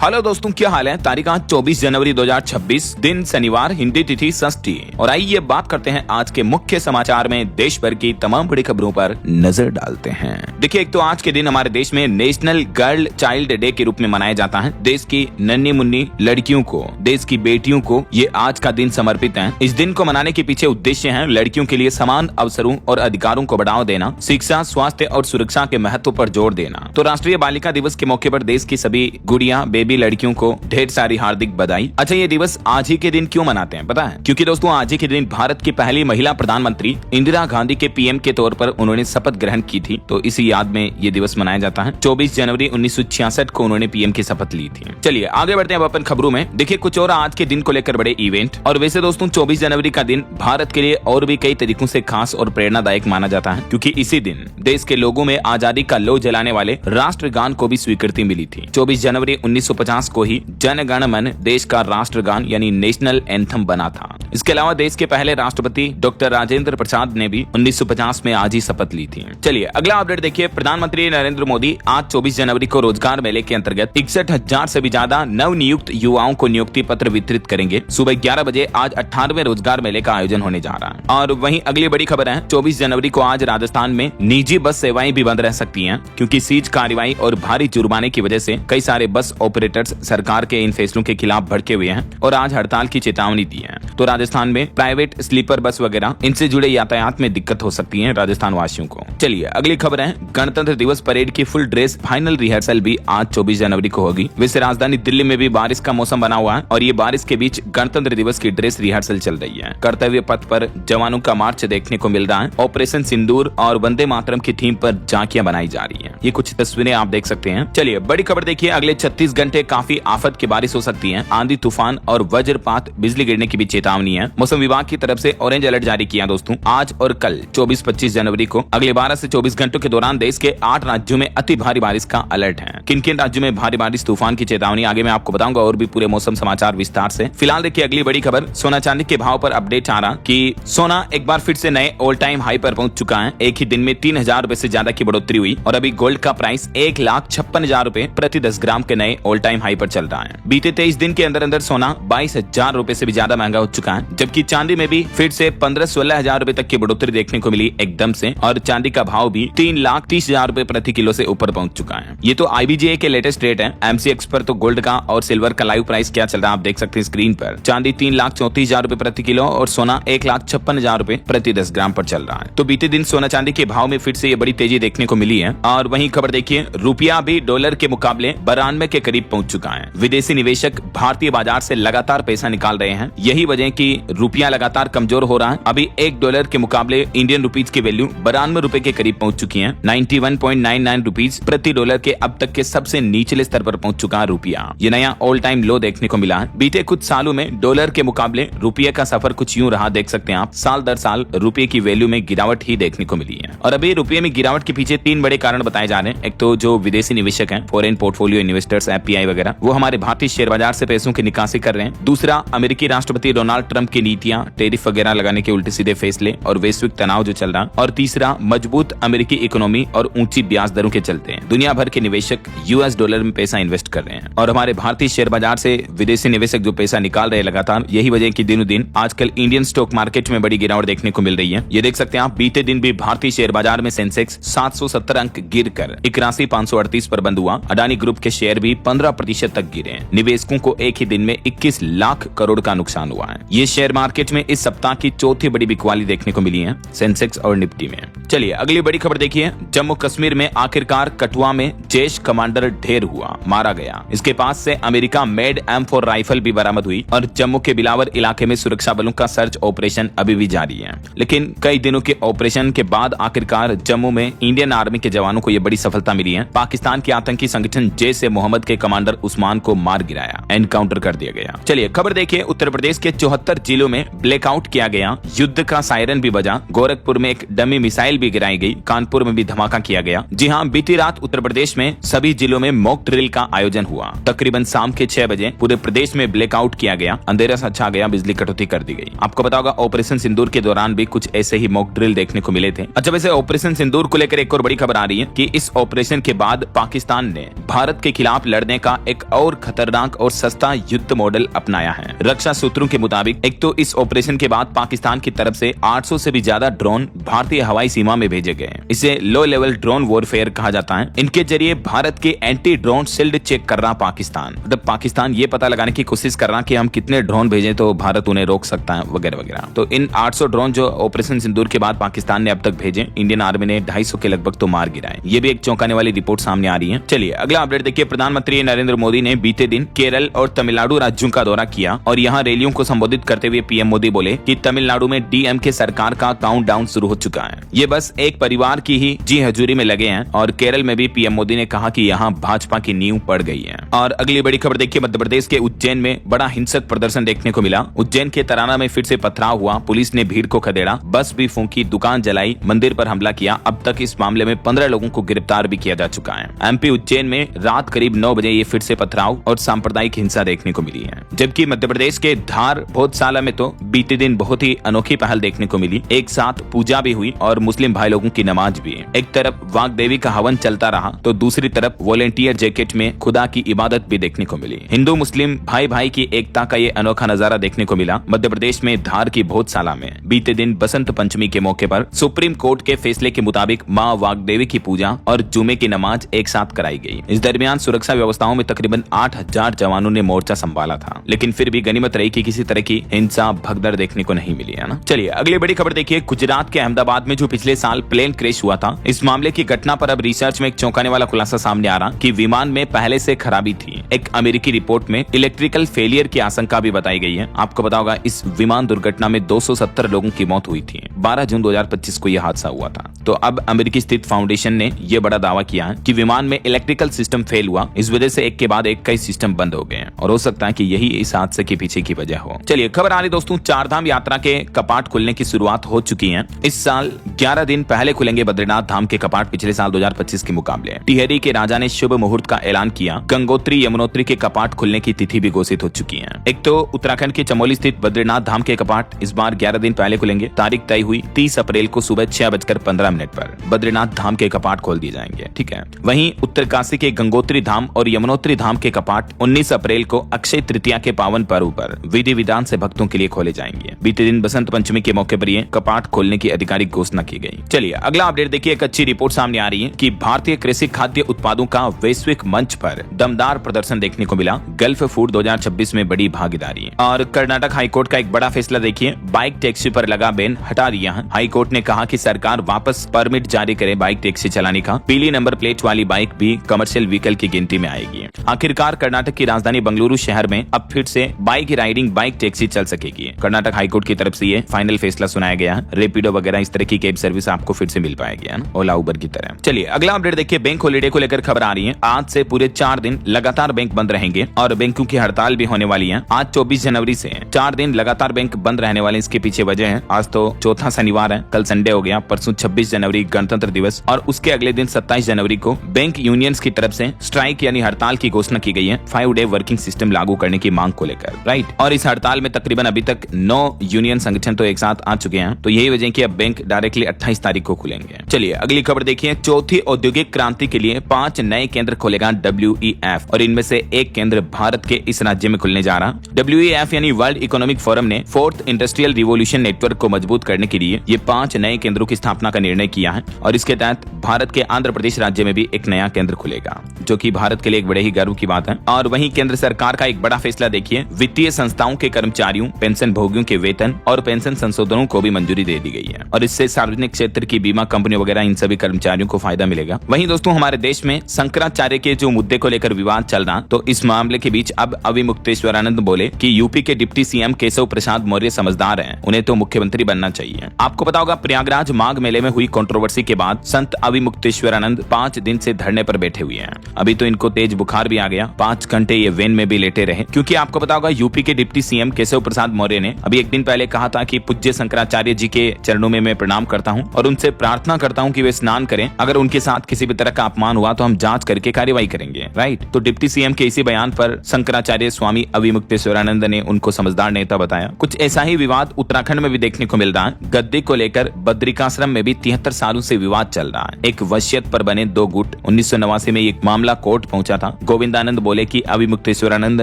Hello दोस्तों, क्या हाल है। तारीख आज 24 जनवरी 2026, दिन शनिवार, हिंदी तिथि षष्ठी। और आइए बात करते हैं आज के मुख्य समाचार में देश भर की तमाम बड़ी खबरों पर नजर डालते हैं। देखिए, एक तो आज के दिन हमारे देश में नेशनल गर्ल चाइल्ड डे के रूप में मनाया जाता है। देश की नन्ही मुन्नी लड़कियों को, देश की बेटियों को ये आज का दिन समर्पित है। इस दिन को मनाने के पीछे उद्देश्य है लड़कियों के लिए समान अवसरों और अधिकारों को बढ़ावा देना, शिक्षा, स्वास्थ्य और सुरक्षा के महत्व पर जोर देना। तो राष्ट्रीय बालिका दिवस के मौके पर देश की सभी गुड़िया बेबी लड़कियों को ढेर सारी हार्दिक बधाई। अच्छा, ये दिवस आज ही के दिन क्यों मनाते हैं पता है? क्योंकि दोस्तों आज ही के दिन भारत की पहली महिला प्रधानमंत्री इंदिरा गांधी के पीएम के तौर पर उन्होंने शपथ ग्रहण की थी। तो इसी याद में ये दिवस मनाया जाता है। 24 जनवरी 1966 को उन्होंने पीएम की शपथ ली थी। चलिए आगे बढ़ते हैं अब अपन खबरों में। देखिए, कुछ और आज के दिन को लेकर बड़े इवेंट। और वैसे दोस्तों 24 जनवरी का दिन भारत के लिए और भी कई तरीकों से खास और प्रेरणादायक माना जाता है, क्योंकि इसी दिन देश के लोगों में आजादी का लौ जलाने वाले राष्ट्रगान को भी स्वीकृति मिली थी। 24 जनवरी 1950 को ही जन गण मन देश का राष्ट्रगान यानी नेशनल एंथम बना था। इसके अलावा देश के पहले राष्ट्रपति डॉक्टर राजेंद्र प्रसाद ने भी 1950 में आज ही शपथ ली थी। चलिए अगला अपडेट देखिए। प्रधानमंत्री नरेंद्र मोदी आज 24 जनवरी को रोजगार मेले के अंतर्गत 61,000 से भी ज्यादा नव नियुक्त युवाओं को नियुक्ति पत्र वितरित करेंगे। सुबह 11 बजे आज 18वें रोजगार मेले का आयोजन होने जा रहा है। और वहीं अगली बड़ी खबर है, 24 जनवरी को आज राजस्थान में निजी बस सेवाएं भी बंद रह सकती हैं, क्योंकि सीज कार्रवाई और भारी जुर्माने की वजह से कई सारे बस ऑपरेटर्स सरकार के इन फैसलों के खिलाफ भड़के हुए हैं और आज हड़ताल की चेतावनी दी है। तो राजस्थान में प्राइवेट स्लीपर बस वगैरह इनसे जुड़े यातायात में दिक्कत हो सकती है राजस्थान वासियों को। चलिए अगली खबर है, गणतंत्र दिवस परेड की फुल ड्रेस फाइनल रिहर्सल भी आज 24 जनवरी को होगी। वैसे राजधानी दिल्ली में भी बारिश का मौसम बना हुआ है और ये बारिश के बीच गणतंत्र दिवस की ड्रेस रिहर्सल चल रही है। कर्तव्य पथ पर जवानों का मार्च देखने को मिल रहा है। ऑपरेशन सिंदूर और वंदे मातरम की थीम पर झांकियां बनाई जा रही है। ये कुछ तस्वीरें आप देख सकते हैं। चलिए बड़ी खबर देखिए, अगले 36 घंटे काफी आफत की बारिश हो सकती है। आंधी, तूफान और वज्रपात, बिजली गिरने की भी चेतावनी है। मौसम विभाग की तरफ से ऑरेंज अलर्ट जारी किया दोस्तों। आज और कल 24-25 जनवरी को अगले 12 से 24 घंटों के दौरान देश के 8 राज्यों में अति भारी बारिश का अलर्ट है। किन किन राज्यों में भारी बारिश, तूफान की चेतावनी आगे मैं आपको बताऊंगा और भी पूरे मौसम समाचार विस्तार से। फिलहाल देखिए अगली बड़ी खबर, सोना चांदी के भाव पर अपडेट आ रहा कि सोना एक बार फिर से नए ऑल टाइम हाई पर पहुंच चुका है। एक ही दिन में 3,000 रुपए से ज्यादा की बढ़ोतरी हुई और अभी गोल्ड का प्राइस 1,56,000 रुपए प्रति 10 ग्राम के नए ऑल टाइम हाई पर चल रहा है। बीते 23 दिन के अंदर सोना 22,000 रुपए से भी ज्यादा महंगा हो चुका है, जबकि चांदी में भी फिर से 15-16,000 रुपए तक की बढ़ोतरी देखने को मिली एकदम से। और चांदी का भाव भी 3,30,000 रुपए प्रति किलो से ऊपर पहुंच चुका है। ये तो IBGA के लेटेस्ट रेट है। MCX पर तो गोल्ड का और सिल्वर का लाइव प्राइस क्या चल रहा है आप देख सकते हैं स्क्रीन पर। चांदी 3,34,000 रुपए प्रति किलो और सोना 1,56,000 रुपए प्रति 10 ग्राम पर चल रहा है। तो बीते दिन सोना चांदी के भाव में फिर से ये बड़ी तेजी देखने को मिली है। और वहीं खबर देखिए, रुपया भी डॉलर के मुकाबले 92 के करीब पहुंच चुका है। विदेशी निवेशक भारतीय बाजार से लगातार पैसा निकाल रहे हैं। यही वजह कि रुपया लगातार कमजोर हो रहा है। अभी $1 के मुकाबले इंडियन रुपीज की वैल्यू 92 रुपए के करीब पहुंच चुकी है। 91.99 रुपीज प्रति डॉलर के अब तक के सबसे निचले स्तर पर पहुंच चुका है रुपया। ये नया ऑल टाइम लो देखने को मिला है। बीते कुछ सालों में डॉलर के मुकाबले रुपये का सफर कुछ यूं रहा, देख सकते हैं आप। साल दर साल रुपये की वैल्यू में गिरावट ही देखने को मिली है। और अभी रुपये में गिरावट के पीछे 3 बड़े कारण बताए जा रहे हैं। एक तो जो विदेशी निवेशक हैं, फॉरेन पोर्टफोलियो इन्वेस्टर्स, FPI वगैरह, वो हमारे भारतीय शेयर बाजार से पैसों की निकासी कर रहे हैं। दूसरा, अमेरिकी राष्ट्रपति डोनाल्ड ट्रंप की नीतियां, टैरिफ वगैरह लगाने के उल्टे सीधे फैसले और वैश्विक तनाव जो चल रहा। और तीसरा, मजबूत अमेरिकी इकोनॉमी और ऊंची ब्याज दरों के चलते दुनिया भर के निवेशक US डॉलर में पैसा इन्वेस्ट कर रहे हैं। और हमारे भारतीय शेयर बाजार से विदेशी निवेशक जो पैसा निकाल रहे हैं लगातार, यही वजह की दिनों दिन आजकल इंडियन स्टॉक मार्केट में बड़ी गिरावट देखने को मिल रही है। ये देख सकते हैं आप, बीते दिन भी भारतीय शेयर बाजार में सेंसेक्स 770 अंक गिरकर 81,538 पर बंद हुआ। अडानी ग्रुप के शेयर भी 15% तक गिरे। निवेशकों को एक ही दिन में 21 लाख करोड़ का नुकसान हुआ है। ये शेयर मार्केट में इस सप्ताह की चौथी बड़ी बिकवाली देखने को मिली है, सेंसेक्स और निफ्टी में। चलिए अगली बड़ी खबर देखिए, जम्मू कश्मीर में आखिरकार कठुआ में जैश कमांडर ढेर हुआ, मारा गया। इसके पास से अमेरिका मेड M4 राइफल भी बरामद हुई और जम्मू के बिलावर इलाके में सुरक्षा बलों का सर्च ऑपरेशन अभी भी जारी है। लेकिन कई दिनों के ऑपरेशन के बाद आखिरकार जम्मू में इंडियन आर्मी के जवानों को यह बड़ी सफलता मिली है। पाकिस्तान के आतंकी संगठन जैश-ए-मोहम्मद के कमांडर उस्मान को मार गिराया, एनकाउंटर कर दिया गया। चलिए खबर देखिए, उत्तर प्रदेश के 74 जिलों में ब्लैकआउट किया गया, युद्ध का सायरन भी बजा। गोरखपुर में एक डमी मिसाइल भी गिराई गई, कानपुर में भी धमाका किया गया। जी हाँ, बीती रात उत्तर प्रदेश में सभी जिलों में मॉक ड्रिल का आयोजन हुआ। तकरीबन शाम के 6 बजे पूरे प्रदेश में ब्लैकआउट किया गया, अंधेरा सा छा गया, बिजली कटौती कर दी गई। आपको पता होगा ऑपरेशन सिंदूर के दौरान भी कुछ ऐसे ही मॉक ड्रिल देखने को मिले थे। अच्छा, वैसे ऑपरेशन सिंदूर को लेकर एक और बड़ी खबर आ रही है कि इस ऑपरेशन के बाद पाकिस्तान ने भारत के खिलाफ लड़ने का का एक और खतरनाक और सस्ता युद्ध मॉडल अपनाया है। रक्षा सूत्रों के मुताबिक एक तो इस ऑपरेशन के बाद पाकिस्तान की तरफ से 800 से भी ज्यादा ड्रोन भारतीय हवाई सीमा में भेजे गए। इसे लो लेवल ड्रोन वॉरफेयर कहा जाता है। इनके जरिए भारत के एंटी ड्रोन शील्ड चेक कर रहा पाकिस्तान, मतलब पाकिस्तान ये पता लगाने की कोशिश कर रहा कि हम कितने ड्रोन भेजें तो भारत उन्हें रोक सकता है वगैरह वगैरह। तो इन 800 ड्रोन जो ऑपरेशन सिंदूर के बाद पाकिस्तान ने अब तक भेजे, इंडियन आर्मी ने 250 के लगभग तो मार गिराए। ये भी एक चौंकाने वाली रिपोर्ट सामने आ रही है। चलिए अगला अपडेट देखिए। प्रधानमंत्री नरेंद्र मोदी ने बीते दिन केरल और तमिलनाडु राज्यों का दौरा किया और यहाँ रैलियों को संबोधित करते हुए पीएम मोदी बोले कि तमिलनाडु में डीएमके सरकार का काउंटडाउन शुरू हो चुका है। ये बस एक परिवार की ही जी हजूरी में लगे हैं। और केरल में भी पीएम मोदी ने कहा कि यहाँ भाजपा की नींव पड़ गई है। और अगली बड़ी खबर देखिए। मध्य प्रदेश के उज्जैन में बड़ा हिंसक प्रदर्शन देखने को मिला। उज्जैन के तराना में फिर से पथराव हुआ। पुलिस ने भीड़ को खदेड़ा, बस भी फूंकी, दुकान जलाई, मंदिर पर हमला किया। अब तक इस मामले में 15 लोगों को गिरफ्तार भी किया जा चुका है। एमपी उज्जैन में रात करीब 9 बजे ये फिर से पथराव और सांप्रदायिक हिंसा देखने को मिली है। जबकि मध्य प्रदेश के धार भोजशाला में तो बीते दिन बहुत ही अनोखी पहल देखने को मिली। एक साथ पूजा भी हुई और मुस्लिम भाई लोगों की नमाज भी। एक तरफ वाग्देवी का हवन चलता रहा तो दूसरी तरफ वॉलेंटियर जैकेट में खुदा की इबादत भी देखने को मिली। हिंदू मुस्लिम भाई भाई की एकता का ये अनोखा नजारा देखने को मिला मध्य प्रदेश में धार की भोजशाला में। बीते दिन बसंत पंचमी के मौके पर सुप्रीम कोर्ट के फैसले के मुताबिक मां वाग्देवी की पूजा और जुमे की नमाज एक साथ कराई गई। इस दरमियान सुरक्षा व्यवस्थाओं में तकरीबन 8000 जवानों ने मोर्चा संभाला था, लेकिन फिर भी गनीमत रही कि किसी तरह की हिंसा भगदड़ देखने को नहीं मिली है ना। चलिए अगली बड़ी खबर देखिए। गुजरात के अहमदाबाद में जो पिछले साल प्लेन क्रैश हुआ था, इस मामले की घटना पर अब रिसर्च में एक चौंकाने वाला खुलासा सामने आ रहा कि विमान में पहले से खराबी थी। एक अमेरिकी रिपोर्ट में इलेक्ट्रिकल फेलियर की आशंका भी बताई गई है। आपको पता होगा इस विमान दुर्घटना में 270 लोगों की मौत हुई थी। 12 जून 2025 को यह हादसा हुआ था। तो अब अमेरिकी स्थित फाउंडेशन ने यह बड़ा दावा किया है कि विमान में इलेक्ट्रिकल सिस्टम फेल हुआ। इस वजह से एक के बाद एक कई सिस्टम बंद हो गए हैं और हो सकता है कि यही इस हादसे के पीछे की वजह हो। चलिए खबर आ रही दोस्तों, चारधाम यात्रा के कपाट खुलने की शुरुआत हो चुकी है। इस साल 11 दिन पहले खुलेंगे बद्रीनाथ धाम के कपाट पिछले साल 2025 के मुकाबले। टिहरी के राजा ने शुभ मुहूर्त का ऐलान किया। गंगोत्री यमुनोत्री के कपाट खुलने की तिथि भी घोषित हो चुकी है। एक तो उत्तराखंड के चमोली स्थित बद्रीनाथ धाम के कपाट इस बार 11 दिन पहले खुलेंगे। तारीख तय हुई 30 अप्रैल को सुबह 6:15 पर बद्रीनाथ धाम के कपाट खोल दिए जाएंगे। ठीक है। वहीं उत्तरकाशी के गंगोत्री धाम और यमुनोत्री धाम के कपाट 19 अप्रैल को अक्षय तृतीया के पावन पर्व पर विधि विधान से भक्तों के लिए खोले जाएंगे। बीते दिन बसंत पंचमी के मौके पर ये कपाट खोलने की आधिकारिक घोषणा की गई। चलिए अगला अपडेट देखिए। एक अच्छी रिपोर्ट सामने आ रही है कि भारतीय कृषि खाद्य उत्पादों का वैश्विक मंच पर दमदार प्रदर्शन देखने को मिला। गल्फ फूड 2026 में बड़ी भागीदारी। और कर्नाटक हाईकोर्ट का एक बड़ा फैसला देखिए। बाइक टैक्सी पर लगा बैन हटा दिया है। हाईकोर्ट ने कहा कि सरकार वापस परमिट जारी करे बाइक टैक्सी चलाने का। पीली नंबर प्लेट वाली बाइक भी कमर्शियल व्हीकल की गिनती में आएगी। आखिरकार कर्नाटक की राजधानी बंगलुरु शहर में अब फिर से बाइक राइडिंग बाइक टैक्सी चल सकेगी। कर्नाटक हाईकोर्ट की तरफ से ये फाइनल फैसला सुनाया गया है। रेपिडो वगैरह इस तरह की कैब सर्विस आपको फिर से मिल पाएगी, ओला उबर की तरह। चलिए अगला अपडेट देखिए। बैंक हॉलिडे को लेकर खबर आ रही है। आज से पूरे 4 दिन लगातार बैंक बंद रहेंगे और बैंकों की हड़ताल भी होने वाली है। आज 24 जनवरी से 4 दिन लगातार बैंक बंद रहने वाले। इसके पीछे वजह है, आज तो चौथा शनिवार है, कल संडे हो गया, परसों 26 जनवरी गणतंत्र दिवस और उसके अगले दिन 27 जनवरी को बैंक यूनियंस की तरफ से स्ट्राइक यानी हड़ताल की घोषणा की गई है 5 डे वर्किंग सिस्टम लागू करने की मांग को लेकर। राइट। और इस हड़ताल में तकरीबन अभी तक 9 यूनियन संगठन तो एक साथ आ चुके हैं। तो यही वजह कि अब बैंक डायरेक्टली 28 तारीख को खुलेंगे। चलिए अगली खबर देखिए। चौथी औद्योगिक क्रांति के लिए 5 नए केंद्र खोलेगा WEF और इनमें से एक केंद्र भारत के इस राज्य में खुलने जा रहा। WEF यानी वर्ल्ड इकोनॉमिक फोरम ने 4th इंडस्ट्रियल रिवोल्यूशन नेटवर्क को मजबूत करने के लिए ये 5 नए केंद्रों की स्थापना का निर्णय किया है और इसके तहत भारत के आंध्र प्रदेश राज्य में भी एक नया केंद्र खुलेगा, जो कि भारत के लिए एक बड़े ही गर्व की बात है। और वहीं केंद्र सरकार का एक बड़ा फैसला देखिए। वित्तीय संस्थाओं के कर्मचारियों, पेंशन भोगियों के वेतन और पेंशन संशोधनों को भी मंजूरी दे दी गई है और इससे सार्वजनिक क्षेत्र की बीमा कंपनी वगैरह इन सभी कर्मचारियों को फायदा मिलेगा। वहीं दोस्तों हमारे देश में शंकराचार्य के जो मुद्दे को लेकर विवाद चल रहा, तो इस मामले के बीच अब अविमुक्तेश्वरानंद बोले कि यूपी के डिप्टी सीएम केशव प्रसाद मौर्य समझदार हैं, उन्हें तो मुख्यमंत्री बनना चाहिए। आपको पता होगा प्रयागराज माघ मेले में हुई कंट्रोवर्सी के बाद संत अविमुक्तेश्वरानंद 5 दिन से धरने पर बैठे हुए हैं। अभी तो इनको तेज बुखार भी आ गया, 5 घंटे ये वेन में भी लेटे रहे, क्योंकि आपको पता होगा यूपी के डिप्टी सीएम केशव प्रसाद मौर्य ने अभी एक दिन पहले कहा था कि पूज्य शंकराचार्य जी के चरणों में मैं प्रणाम करता हूं और उनसे प्रार्थना करता हूं कि वे स्नान करें। अगर उनके साथ किसी भी तरह का अपमान हुआ तो हम जांच करके कार्रवाई करेंगे। राइट। तो डिप्टी सीएम के इसी बयान पर शंकराचार्य स्वामी अविमुक्तेश्वरानंद ने उनको समझदार नेता बताया। कुछ ऐसा ही विवाद उत्तराखंड में भी देखने को मिल रहा है। गद्दी को लेकर बद्रिकाश्रम में भी 73 सालों से विवाद चल रहा है। एक वसियत पर बने 2 गुट। 1989 में एक मामला कोर्ट पहुंचा था। गोविंदानंद बोले कि अविमुक्तेश्वरानंद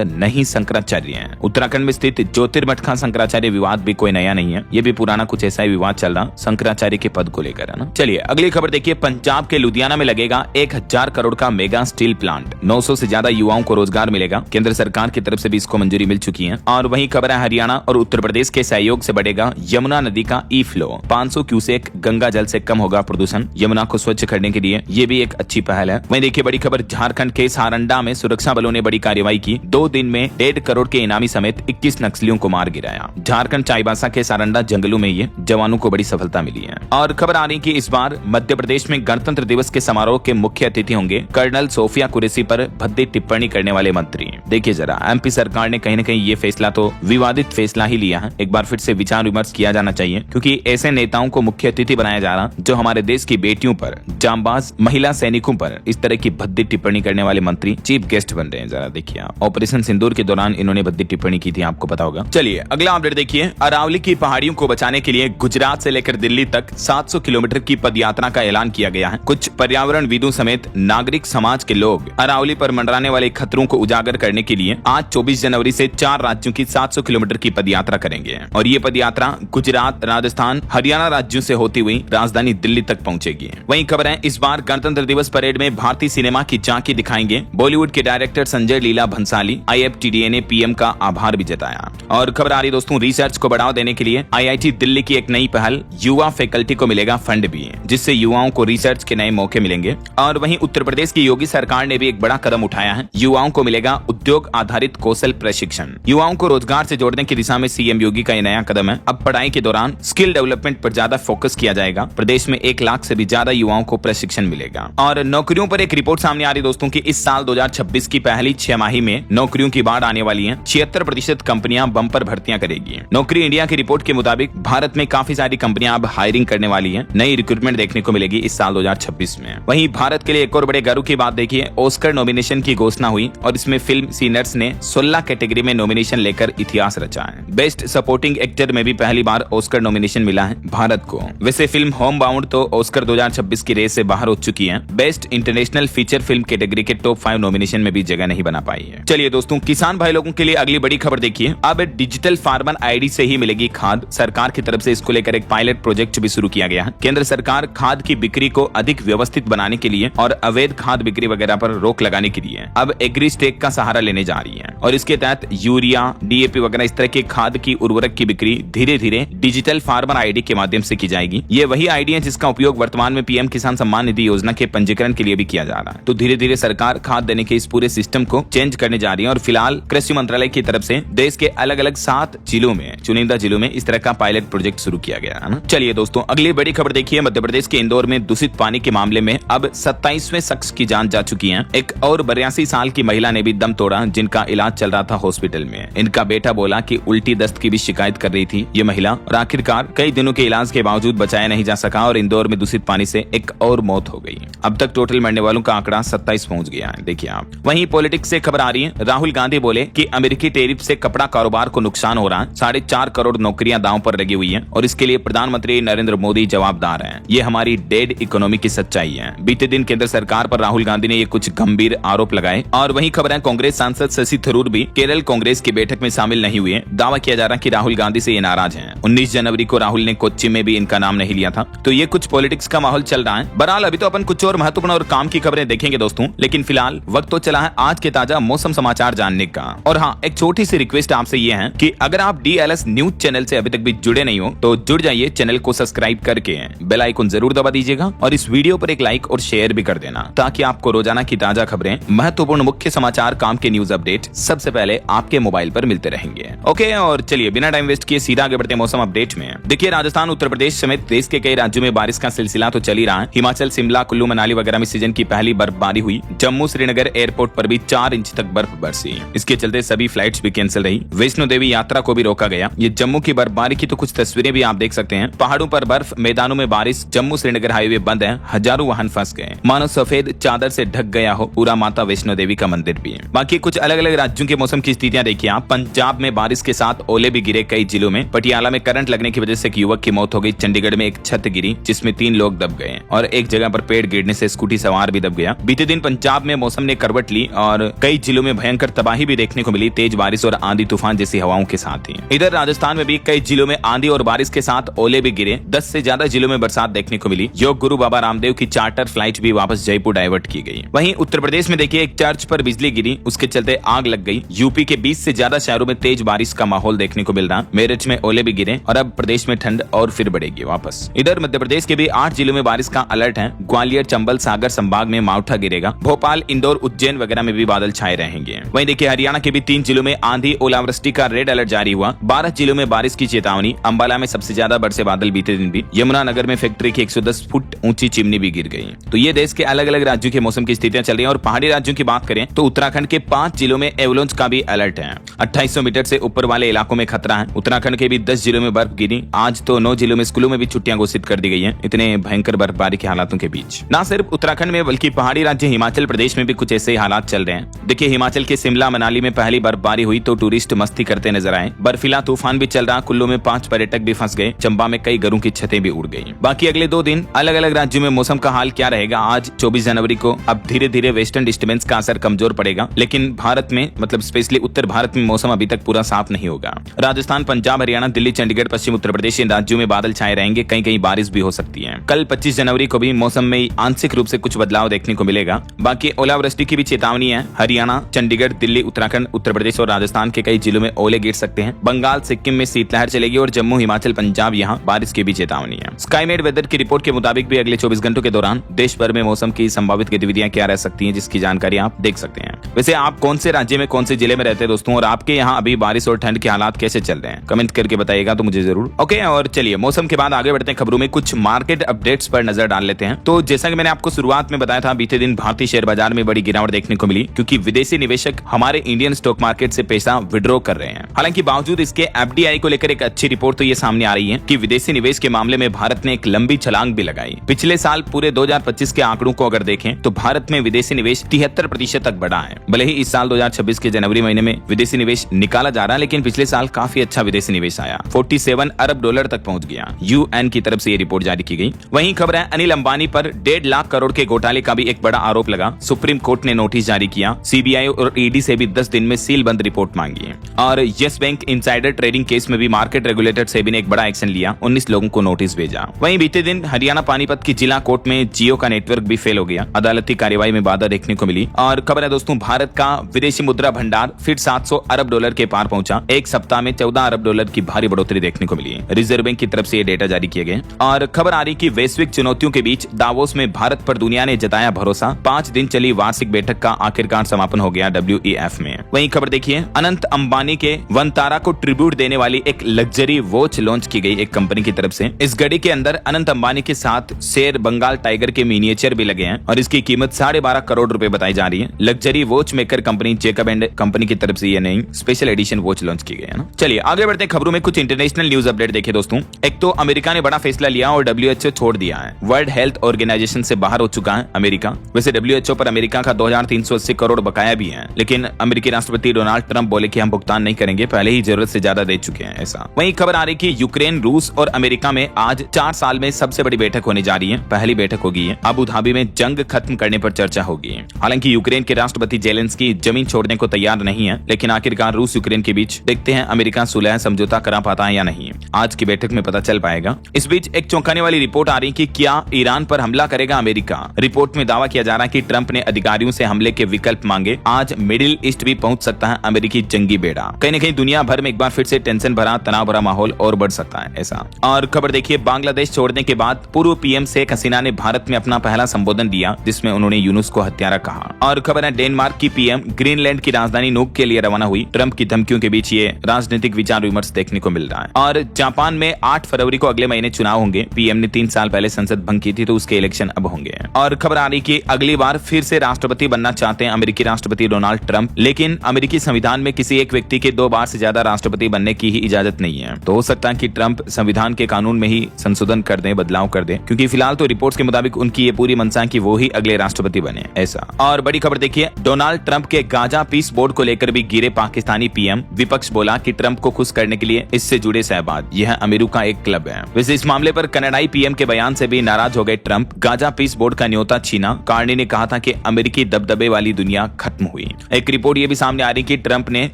नहीं शंकराचार्य हैं। उत्तराखंड में स्थित ज्योतिर्मठ का शंकराचार्य विवाद भी कोई नया नहीं है, ये भी पुराना कुछ ऐसा ही विवाद चल रहा शंकराचार्य के पद को लेकर, है ना। चलिए अगली खबर देखिए। पंजाब के लुधियाना में लगेगा 1000 करोड़ का मेगा स्टील प्लांट, 900 से ज्यादा युवाओं को रोजगार मिलेगा। केंद्र सरकार की तरफ से भी इसको मंजूरी मिल चुकी है। और वहीं खबर है हरियाणा और उत्तर प्रदेश के सहयोग से बढ़ेगा यमुना नदी का ई फ्लो, 500 क्यूसेक गंगा जल से कम होगा प्रदूषण। यमुना को स्वच्छ करने के लिए ये भी एक अच्छी पहल है। वहीं देखिए बड़ी खबर, झारखंड के सारंडा में सुरक्षा बलों ने बड़ी कार्रवाई की, 2 दिन में 1.5 करोड़ के इनामी समेत 21 नक्सलियों को मार गिराया। झारखंड चाईबासा के सारंडा जंगलों में ये जवानों को बड़ी सफलता मिली है। और खबर आ रही कि इस बार मध्य प्रदेश में गणतंत्र दिवस के समारोह के मुख्य अतिथि होंगे कर्नल सोफिया कुरैशी पर भद्दी टिप्पणी करने वाले मंत्री। देखिए जरा, एमपी सरकार ने कहीं न कहीं ये फैसला तो विवादित फैसला ही लिया है। एक बार फिर से विचार विमर्श किया जाना चाहिए, क्योंकि ऐसे नेताओं को मुख्य अतिथि बनाया जा रहा जो हमारे देश की बेटियों पर, जांबाज महिला सैनिकों पर इस तरह की भद्दी टिप्पणी करने वाले मंत्री चीफ गेस्ट बन रहे हैं। जरा देखिए, ऑपरेशन सिंदूर के दौरान इन्होंने भद्दी टिप्पणी की थी, आपको पता होगा। चलिए अगला अपडेट देखिए। अरावली की पहाड़ियों को बचाने के लिए गुजरात से लेकर दिल्ली तक 700 किलोमीटर की पदयात्रा का ऐलान किया गया है। कुछ पर्यावरणविदों समेत नागरिक समाज के लोग अरावली पर मंडराने वाले खतरों को उजागर करने के लिए आज 24 जनवरी से 4 राज्यों की 700 किलोमीटर की पदयात्रा करेंगे। और ये पदयात्रा गुजरात, राजस्थान, हरियाणा राज्यों से होती हुई राजधानी दिल्ली तक पहुंचेगी। वहीं खबर है इस बार गणतंत्र दिवस परेड में भारतीय सिनेमा की झांकी दिखाएंगे बॉलीवुड के डायरेक्टर संजय लीला भंसाली। IFTDA ने PM का आभार भी जताया। और खबर आ रही दोस्तों, रिसर्च को बढ़ावा देने के लिए IIT दिल्ली की एक नई पहल, युवा फैकल्टी को मिलेगा फंड भी, जिससे युवाओं को रिसर्च के नए मौके मिलेंगे। और वहीं उत्तर प्रदेश की योगी सरकार ने भी एक बड़ा कदम उठाया है, युवाओं को मिलेगा उद्योग आधारित कौशल प्रशिक्षण। युवाओं को रोजगार से जोड़ने की दिशा में CM योगी का ये नया कदम है। अब पढ़ाई के दौरान स्किल डेवलपमेंट पर ज्यादा फोकस किया जाएगा। प्रदेश में 1 लाख से भी ज्यादा युवाओं को प्रशिक्षण मिलेगा। और नौकरियों पर एक रिपोर्ट सामने आ रही दोस्तों की इस साल 2026 की पहली 6 माही में नौकरियों की बाढ़ आने वाली है। 76% कंपनियां बम्पर भर्तियां करेगी। नौकरी इंडिया की रिपोर्ट के मुताबिक भारत में काफी सारी कंपनियां अब हायरिंग करने वाली हैं। नई रिक्रूटमेंट देखने को मिलेगी इस साल 2026 में। वहीं भारत के लिए एक और बड़े गर्व की बात देखिए, ऑस्कर नॉमिनेशन की घोषणा हुई और इसमें फिल्म सीनर्स ने 16 कैटेगरी में नॉमिनेशन लेकर इतिहास रचा है। बेस्ट सपोर्टिंग एक्टर में भी पहली बार ऑस्कर नॉमिनेशन मिला है भारत को। वैसे फिल्म होम बाउंड तो ऑस्कर 2026 की रेस से बाहर हो चुकी है। Best international feature film category के टॉप 5 नॉमिनेशन में भी जगह नहीं बना पाई है। चलिए दोस्तों, किसान भाई लोगों के लिए अगली बड़ी खबर देखिए। अब डिजिटल फार्मर ID से ही मिलेगी खाद। सरकार की तरफ से इसको लेकर एक पायलट प्रोजेक्ट भी शुरू किया गया है। केंद्र सरकार खाद की बिक्री को अधिक व्यवस्थित बनाने के लिए और अवैध खाद बिक्री वगैरह पर रोक लगाने के लिए अब एग्रीस्टेक का सहारा लेने जा रही है। और इसके तहत यूरिया, DAP वगैरह इस तरह के खाद की उर्वरक की बिक्री धीरे धीरे डिजिटल फार्मर ID के माध्यम से की जाएगी। ये वही ID है जिसका उपयोग वर्तमान में PM किसान सम्मान निधि योजना के पंजीकरण के लिए भी किया जा रहा है। तो धीरे धीरे सरकार खाद देने के इस पूरे सिस्टम को चेंज करने जा रही है। और फिलहाल कृषि मंत्रालय की तरफ से देश के अलग अलग 7 जिलों में, चुनिंदा जिलों में इस तरह का पायलट प्रोजेक्ट शुरू किया गया है ना। चलिए दोस्तों, अगली बड़ी खबर देखिए। मध्य प्रदेश के इंदौर में दूषित पानी के मामले में अब 27वें शख्स की जान जा चुकी है। एक और 82 साल की महिला ने भी दम तोड़ा, जिनका इलाज चल रहा था हॉस्पिटल में। इनका बेटा बोला कि उल्टी दस्त की भी शिकायत कर रही थी ये महिला, और आखिरकार कई दिनों के इलाज के बावजूद बचाया नहीं जा सका और इंदौर में दूषित पानी से एक और मौत हो गई। अब तक टोटल मरने वालों का आंकड़ा 27 पहुंच गया है। देखिए आप। वहीं पॉलिटिक्स से खबर आ रही है। राहुल गांधी बोले कि अमेरिकी टैरिफ से कपड़ा कारोबार को नुकसान हो रहा है। 4.5 करोड़ नौकरियां दांव पर लगी हुई हैं और इसके लिए प्रधानमंत्री नरेंद्र मोदी जवाबदार हैं। ये हमारी डेड इकोनॉमी की सच्चाई है। बीते दिन केंद्र सरकार पर राहुल गांधी ने ये कुछ गंभीर आरोप लगाए। और वहीं खबर है, कांग्रेस सांसद शशि थरूर भी केरल कांग्रेस की बैठक में शामिल नहीं हुए। दावा किया जा रहा है कि राहुल गांधी से ये नाराज हैं। 19 जनवरी को राहुल ने कोच्चि में भी इनका नाम नहीं लिया था। तो ये कुछ पॉलिटिक्स का माहौल चल रहा है। बहरहाल अभी तो अपन कुछ और महत्वपूर्ण और काम की खबरें देखेंगे दोस्तों, लेकिन फिलहाल वक्त तो चला है आज के ताजा मौसम समाचार जानने का। और हाँ, एक छोटी सी रिक्वेस्ट आपसे ये है कि अगर आप DLS न्यूज चैनल से अभी तक भी जुड़े नहीं हो तो जुड़ जाइए, चैनल को सब्सक्राइब करके बेल आइकन जरूर दबा दीजिएगा और इस वीडियो पर एक लाइक और शेयर भी कर देना, ताकि आपको रोजाना की ताजा खबरें, महत्वपूर्ण मुख्य समाचार, काम के न्यूज अपडेट सबसे पहले आपके मोबाइल पर मिलते रहेंगे। ओके, और चलिए बिना टाइम वेस्ट किए सीधा आगे बढ़ते मौसम अपडेट में। देखिए, राजस्थान, उत्तर प्रदेश समेत देश के कई राज्यों में बारिश का सिलसिला तो चल ही रहा है। हिमाचल, शिमला, कुल्लू मनाली वगैरह में सीजन की पहली बर्फबारी हुई। जम्मू श्रीनगर एयरपोर्ट पर भी 4 इंच तक बर्फ बरसी। इसके चलते सभी फ्लाइट्स भी कैंसिल रही। वैष्णो देवी यात्रा को भी रोका गया। ये जम्मू की बर्फबारी की तो कुछ तस्वीरें भी आप देख सकते हैं। पहाड़ों पर बर्फ, मैदानों में बारिश, जम्मू श्रीनगर हाईवे बंद है, हजारों वाहन फंस गए, मानो सफेद चादर से ढक गया हो पूरा माता वैष्णो देवी का मंदिर भी। बाकी कुछ अलग अलग राज्यों के मौसम की स्थितियां देखिए आप। पंजाब में बारिश के साथ ओले भी गिरे कई जिलों में। पटियाला में करंट लगने की वजह से एक युवक की मौत हो गई। चंडीगढ़ में एक छत गिरी जिसमें 3 लोग दब गए और एक जगह पर पेड़ गिरने से स्कूटी सवार भी दब गया। बीते दिन पंजाब में मौसम मौसम ने करवट ली और कई जिलों में भयंकर तबाही भी देखने को मिली, तेज बारिश और आंधी तूफान जैसी हवाओं के साथ ही। इधर राजस्थान में भी कई जिलों में आंधी और बारिश के साथ ओले भी गिरे। 10 से ज्यादा जिलों में बरसात देखने को मिली। योग गुरु बाबा रामदेव की चार्टर फ्लाइट भी वापस जयपुर डाइवर्ट की गई। वहीं उत्तर प्रदेश में देखिए एक चर्च पर बिजली गिरी, उसके चलते आग लग गई। यूपी के 20 से ज्यादा शहरों में तेज बारिश का माहौल देखने को मिल रहा। मेरठ में ओले भी गिरे और अब प्रदेश में ठंड और फिर बढ़ेगी वापस। इधर मध्य प्रदेश के भी 8 जिलों में बारिश का अलर्ट है। ग्वालियर, चंबल, सागर संभाग में मावठा गिरेगा। भोपाल, इंदौर, उज्जैन वगैरह में भी बादल छाए रहेंगे। वहीं देखिए हरियाणा के भी 3 जिलों में आंधी ओलावृष्टि का रेड अलर्ट जारी हुआ। 12 जिलों में बारिश की चेतावनी। अंबाला में सबसे ज्यादा बरसे बादल बीते दिन भी। यमुनानगर में फैक्ट्री की 110 फुट ऊंची चिमनी भी गिर गई। तो ये देश के अलग अलग राज्यों के मौसम की स्थितियां चल रही हैं। और पहाड़ी राज्यों की बात करें तो उत्तराखंड के 5 जिलों में एवलांच का भी अलर्ट है। 2800 मीटर से ऊपर वाले इलाकों में खतरा है। उत्तराखंड के भी 10 जिलों में बर्फ गिरी। आज तो 9 जिलों में स्कूलों में भी छुट्टियां घोषित कर दी गई है, इतने भयंकर बर्फबारी के हालातों के बीच। न सिर्फ उत्तराखंड में बल्कि पहाड़ी राज्य हिमाचल प्रदेश में भी कुछ ऐसे ही हालात चल रहे हैं। देखिए हिमाचल के शिमला मनाली में पहली बर्फबारी हुई तो टूरिस्ट मस्ती करते नजर आए। बर्फीला तूफान भी चल रहा। कुल्लू में 5 पर्यटक भी फंस गए। चंबा में कई घरों की छतें भी उड़ गई। बाकी अगले 2 दिन अलग अलग राज्यों में मौसम का हाल क्या रहेगा। आज 24 जनवरी को अब धीरे धीरे वेस्टर्न डिस्टर्बेंस का असर कमजोर पड़ेगा, लेकिन भारत में मतलब स्पेशली उत्तर भारत में मौसम अभी तक पूरा साफ नहीं होगा। राजस्थान, पंजाब, हरियाणा, दिल्ली, चंडीगढ़, पश्चिम उत्तर प्रदेश इन राज्यों में बादल छाए रहेंगे। कहीं कहीं बारिश भी हो सकती है। कल 25 जनवरी को भी मौसम में आंशिक रूप से कुछ बदलाव देखने को मिलेगा। बाकी ओलावृष्टि की भी चेतावनी है। हरियाणा, चंडीगढ़, दिल्ली, उत्तराखंड, उत्तर प्रदेश और राजस्थान के कई जिलों में ओले गिर सकते हैं। बंगाल, सिक्किम में शीतलहर चलेगी और जम्मू, हिमाचल, पंजाब यहाँ बारिश की भी चेतावनी है। स्काईमेट वेदर की रिपोर्ट के मुताबिक भी अगले 24 घंटों के दौरान देश भर में मौसम की संभावित गतिविधियां क्या रह सकती हैं, जिसकी जानकारी आप देख सकते हैं। वैसे आप कौन से राज्य में कौन से जिले में रहते हैं दोस्तों, और आपके यहाँ अभी बारिश और ठंड के हालात कैसे चल रहे हैं, कमेंट करके बताइएगा तो मुझे जरूर। ओके, और चलिए मौसम के बाद आगे बढ़ते हैं। खबरों में कुछ मार्केट अपडेट्स पर नजर डाल लेते हैं। तो जैसा कि मैंने आपको शुरुआत में बताया था, बीते दिन भारतीय शेयर बाजार में बड़ी गिरावट देखने को मिली, क्योंकि विदेशी निवेशक हमारे इंडियन स्टॉक मार्केट से पैसा विड्रॉ कर रहे हैं। हालांकि बावजूद इसके एफडीआई को लेकर एक अच्छी रिपोर्ट तो ये सामने आ रही है कि विदेशी निवेश के मामले में भारत ने एक लंबी छलांग भी लगाई। पिछले साल पूरे 2025 के आंकड़ों को अगर देखें तो भारत में विदेशी निवेश 73% तक बढ़ा है। भले ही इस साल 2026 के जनवरी महीने में विदेशी निवेश निकाला जा रहा है, लेकिन पिछले साल काफी अच्छा विदेशी निवेश आया। 47 अरब डॉलर तक पहुंच गया। यूएन की तरफ से ये रिपोर्ट जारी की गई। वहीं खबर है अनिल अंबानी पर 1.5 लाख करोड़ के घोटाले का भी एक बड़ा आरोप लगा। सुप्रीम कोर्ट ने नोटिस जारी किया। सीबीआई और ईडी से भी 10 दिन में सील बंद रिपोर्ट मांगी है। और yes bank insider trading case में भी मार्केट रेगुलेटर सेबी ने एक बड़ा एक्शन लिया। 19 लोगों को नोटिस भेजा। वहीं बीते दिन हरियाणा पानीपत की जिला कोर्ट में जियो का नेटवर्क भी फेल हो गया। अदालती कार्यवाही में बाधा देखने को मिली। और खबर है दोस्तों, भारत का विदेशी मुद्रा भंडार फिर 700 अरब डॉलर के पार पहुंचा। एक सप्ताह में 14 अरब डॉलर की भारी बढ़ोतरी देखने को मिली। रिजर्व बैंक की तरफ से ये डेटा जारी किए गए। और खबर आ रही कि वैश्विक चुनौतियों के बीच दावोस में भारत पर दुनिया ने जताया भरोसा। 5 दिन चली वार्षिक बैठक का आखिरकार समापन हो गया WEF में। वहीं खबर देखिए, अनंत अंबानी के वनतारा को ट्रिब्यूट देने वाली एक लग्जरी वॉच लॉन्च की गई एक कंपनी की तरफ से। इस घड़ी के अंदर अनंत अंबानी के साथ शेर बंगाल टाइगर के मिनिएचर भी लगे हैं और इसकी कीमत 12.5 करोड़ रुपए बताई जा रही है। Luxury watch maker company Jacob and company की तरफ से ये नई स्पेशल एडिशन वॉच लॉन्च की गई है ना। चलिए आगे बढ़ते हैं। खबरों में कुछ इंटरनेशनल न्यूज अपडेट देखिए दोस्तों। एक तो अमेरिका ने बड़ा फैसला लिया और WHO छोड़ दिया है। वर्ल्ड हेल्थ ऑर्गेनाइजेशन से बाहर हो चुका है अमेरिका। वैसे WHO पर अमेरिका का 2380 करोड़ बकाया भी है, लेकिन अमेरिकी राष्ट्रपति डोनाल्ड ट्रंप बोले कि हम भुगतान नहीं करेंगे, पहले ही जरूरत से ज्यादा दे चुके हैं ऐसा। वहीं खबर आ रही कि यूक्रेन, रूस और अमेरिका में आज 4 साल में सबसे बड़ी बैठक होने जा रही है। पहली बैठक होगी है अबू धाबी में, जंग खत्म करने पर चर्चा होगी। हालांकि यूक्रेन के राष्ट्रपति जेलेंस्की जमीन छोड़ने को तैयार नहीं है, लेकिन आखिरकार रूस यूक्रेन के बीच देखते हैं अमेरिका सुलह समझौता करा पाता है या नहीं। आज की बैठक में पता चल पाएगा। इस बीच एक चौंकाने वाली रिपोर्ट आ रही कि क्या ईरान पर हमला करेगा अमेरिका। रिपोर्ट में दावा किया जा रहा है कि ट्रंप ने अधिकारियों से हमले के विकल्प मांगे। आज मिडिल ईस्ट भी पहुंच सकता है अमेरिकी जंगी बेड़ा। कहीं न कहीं दुनिया भर में एक बार फिर से टेंशन भरा, तनाव भरा माहौल और बढ़ सकता है ऐसा। और खबर देखिए, बांग्लादेश छोड़ने के बाद पूर्व पीएम शेख हसीना ने भारत में अपना पहला संबोधन दिया, जिसमें उन्होंने यूनुस को हत्यारा कहा। और खबर है, डेनमार्क की पीएम ग्रीनलैंड की राजधानी नूक के लिए रवाना हुई। ट्रंप की धमकियों के बीच ये राजनीतिक विचार विमर्श देखने को मिल रहा है। और जापान में 8 फरवरी को अगले महीने चुनाव होंगे। पीएम ने 3 साल पहले संसद भंग की थी, तो उसके इलेक्शन अब होंगे। और खबर आ रही कि अगली बार फिर से राष्ट्रपति बनना चाहते हैं अमेरिकी राष्ट्रपति डोनाल्ड ट्रंप, लेकिन अमेरिकी संविधान में किसी एक व्यक्ति के 2 बार से ज्यादा राष्ट्रपति बनने की ही इजाजत नहीं है। तो हो सकता है कि ट्रंप संविधान के कानून में ही संशोधन कर दें, बदलाव कर दें, क्योंकि फिलहाल तो रिपोर्ट्स के मुताबिक उनकी ये पूरी मंशा कि वो ही अगले राष्ट्रपति बने ऐसा। और बड़ी खबर देखिए, डोनाल्ड ट्रंप के गाजा पीस बोर्ड को लेकर भी गिरे पाकिस्तानी पीएम। विपक्ष बोला कि ट्रंप को खुश करने के लिए इससे जुड़े सहबाद, यह अमीरों का एक क्लब है। वैसे इस मामले पर कनाडाई पीएम के बयान से भी नाराज हो गए ट्रंप। गाजा पीस बोर्ड का न्योता छीना। कार्नी ने कहा था कि अमेरिकी की दबदबे वाली दुनिया खत्म हुई। एक रिपोर्ट ये भी सामने आ रही कि ट्रंप ने